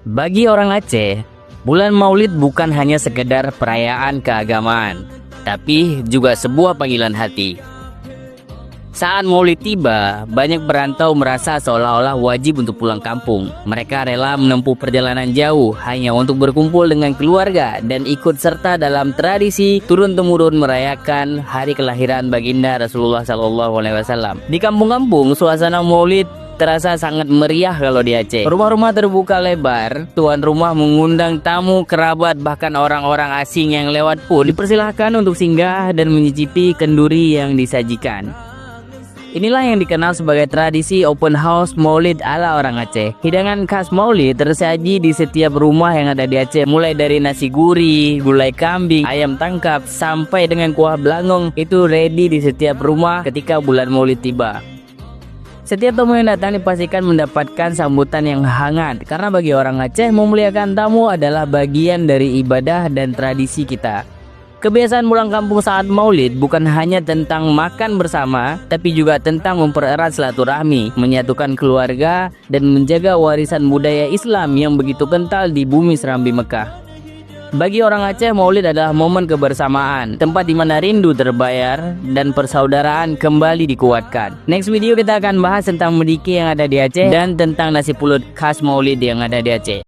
Bagi orang Aceh, bulan Maulid bukan hanya sekedar perayaan keagamaan, tapi juga sebuah panggilan hati. Saat Maulid tiba, banyak perantau merasa seolah-olah wajib untuk pulang kampung. Mereka rela menempuh perjalanan jauh hanya untuk berkumpul dengan keluarga dan ikut serta dalam tradisi turun-temurun merayakan hari kelahiran baginda Rasulullah SAW. Di kampung-kampung, suasana Maulid terasa sangat meriah kalau di Aceh. Rumah-rumah terbuka lebar, tuan rumah mengundang tamu, kerabat, bahkan orang-orang asing yang lewat pun dipersilahkan untuk singgah dan menyicipi kenduri yang disajikan. Inilah yang dikenal sebagai tradisi open house Maulid ala orang Aceh. Hidangan khas Maulid tersaji di setiap rumah yang ada di Aceh, mulai dari nasi gurih, gulai kambing, ayam tangkap, sampai dengan kuah belangong itu ready di setiap rumah ketika bulan Maulid tiba. Setiap tamu yang datang dipastikan mendapatkan sambutan yang hangat, karena bagi orang Aceh memuliakan tamu adalah bagian dari ibadah dan tradisi kita. Kebiasaan pulang kampung saat Maulid bukan hanya tentang makan bersama, tapi juga tentang mempererat silaturahmi, menyatukan keluarga, dan menjaga warisan budaya Islam yang begitu kental di bumi serambi Mekah. Bagi orang Aceh, Maulid adalah momen kebersamaan, tempat di mana rindu terbayar dan persaudaraan kembali dikuatkan. Next video kita akan bahas tentang mediki yang ada di Aceh dan tentang nasi pulut khas Maulid yang ada di Aceh.